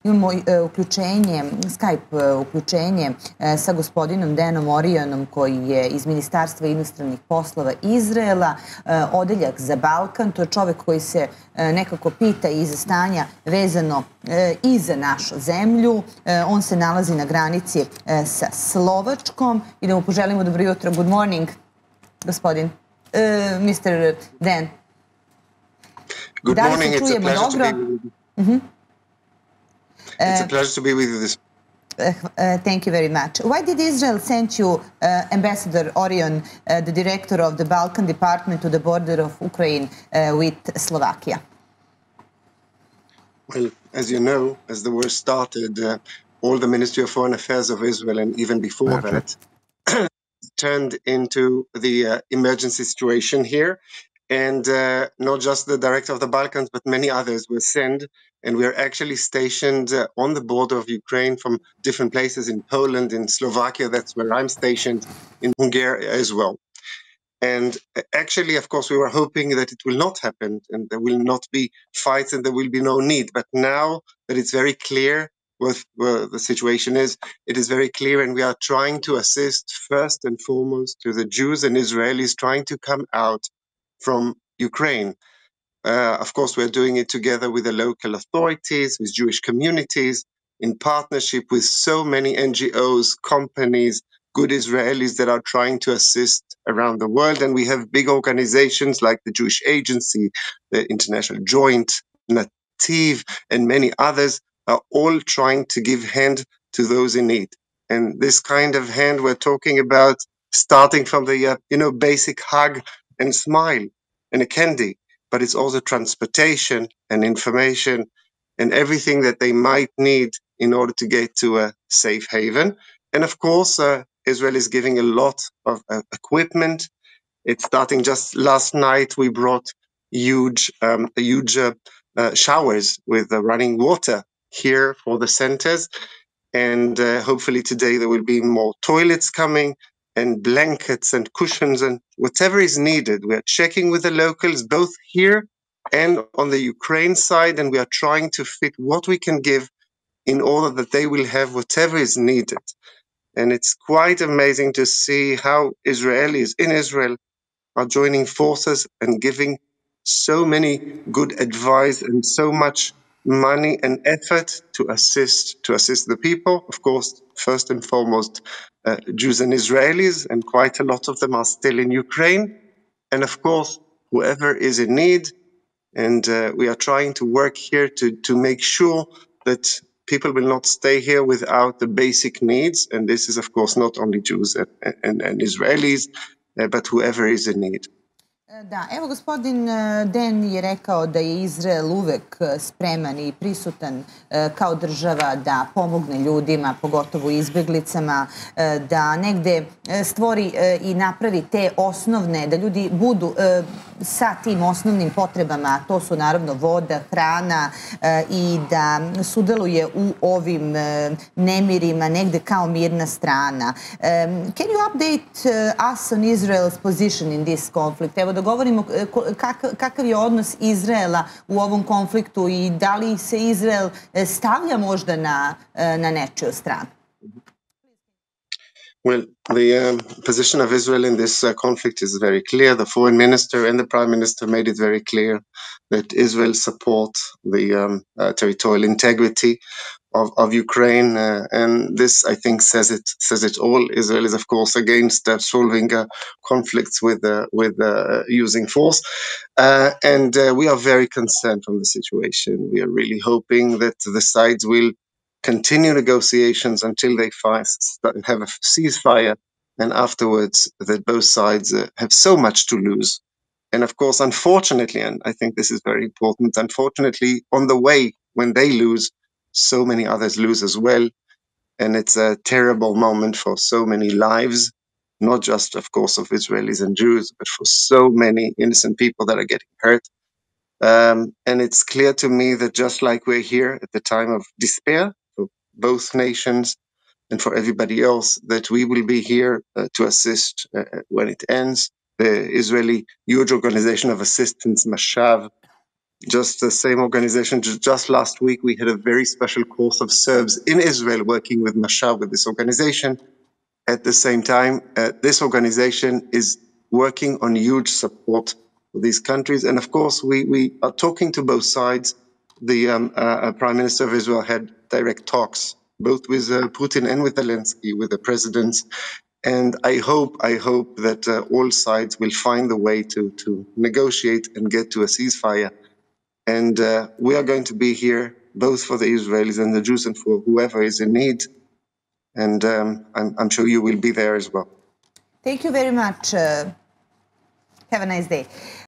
Imamo uključenje, Skype uključenje sa gospodinom Danom Oryanom koji je iz Ministarstva inostranih poslova Izraela, odeljak za Balkan. To je čovek koji se nekako pita i za stanja vezano i za našu zemlju. On se nalazi na granici sa Slovačkom i da mu poželimo dobro jutro. Good morning, gospodin, Mr. Dan. Good morning, it's a pleasure to be with you. It's a pleasure to be with you this thank you very much. Why did Israel send you Ambassador Oryan, the director of the Balkan department, to the border of Ukraine with Slovakia? Well, as you know, as the war started, all the Ministry of Foreign Affairs of Israel, and even before that, turned into the emergency situation here. And not just the director of the Balkans, but many others were sent. And we are actually stationed on the border of Ukraine from different places in Poland, in Slovakia, that's where I'm stationed, in Hungary as well. And actually, of course, we were hoping that it will not happen and there will not be fights and there will be no need. But now that it's very clear what the situation is, it is very clear, and we are trying to assist first and foremost to the Jews and Israelis trying to come out from Ukraine. Of course, we're doing it together with the local authorities, with Jewish communities, in partnership with so many NGOs, companies, good Israelis that are trying to assist around the world. And we have big organizations like the Jewish Agency, the International Joint, Nativ, and many others are all trying to give hand to those in need. And this kind of hand we're talking about, starting from the basic hug and smile and a candy, but it's also transportation and information and everything that they might need in order to get to a safe haven. And of course, Israel is giving a lot of equipment. It's starting just last night. We brought huge showers with running water here for the centers. And hopefully today there will be more toilets coming, and blankets and cushions and whatever is needed. We are checking with the locals, both here and on the Ukraine side, and we are trying to fit what we can give in order that they will have whatever is needed. And it's quite amazing to see how Israelis in Israel are joining forces and giving so many good advice and so much money and effort to assist the people. Of course, first and foremost, Jews and Israelis, and quite a lot of them are still in Ukraine. And of course, whoever is in need. And we are trying to work here to make sure that people will not stay here without the basic needs. And this is, of course, not only Jews and Israelis, but whoever is in need. Da, evo gospodin Dan je rekao da je Izrael uvek spreman i prisutan kao država da pomogne ljudima, pogotovo izbeglicama, da negde stvori i napravi te osnovne, da ljudi budu sa tim osnovnim potrebama, a to su naravno voda, hrana i da sudeluje u ovim nemirima negde kao mirna strana. Can you update us on Israel's position in this conflict? Evo da govorimo kakav je odnos Izraela u ovom konfliktu i da li se Izrael stavlja možda na nečiju stranu? Well, the position of Israel in this conflict is very clear. The foreign minister and the prime minister made it very clear that Israel supports the territorial integrity of Ukraine, and this, I think, says it all. Israel is, of course, against solving conflicts with using force, and we are very concerned from the situation. We are really hoping that the sides will continue negotiations until they have a ceasefire, and afterwards that both sides have so much to lose. And of course, unfortunately, and I think this is very important, unfortunately, on the way, when they lose, so many others lose as well. And it's a terrible moment for so many lives, not just, of course, of Israelis and Jews, but for so many innocent people that are getting hurt. And it's clear to me that just like we're here at the time of despair for both nations and for everybody else, that we will be here to assist when it ends. The Israeli huge organization of assistance, Mashav, just the same organization. Just last week, we had a very special course of Serbs in Israel working with Mashar, with this organization. At the same time, this organization is working on huge support for these countries. And of course, we are talking to both sides. The Prime Minister of Israel had direct talks, both with Putin and with Zelensky, with the presidents. And I hope that all sides will find a way to negotiate and get to a ceasefire. And we are going to be here, both for the Israelis and the Jews and for whoever is in need. And I'm sure you will be there as well. Thank you very much. Have a nice day.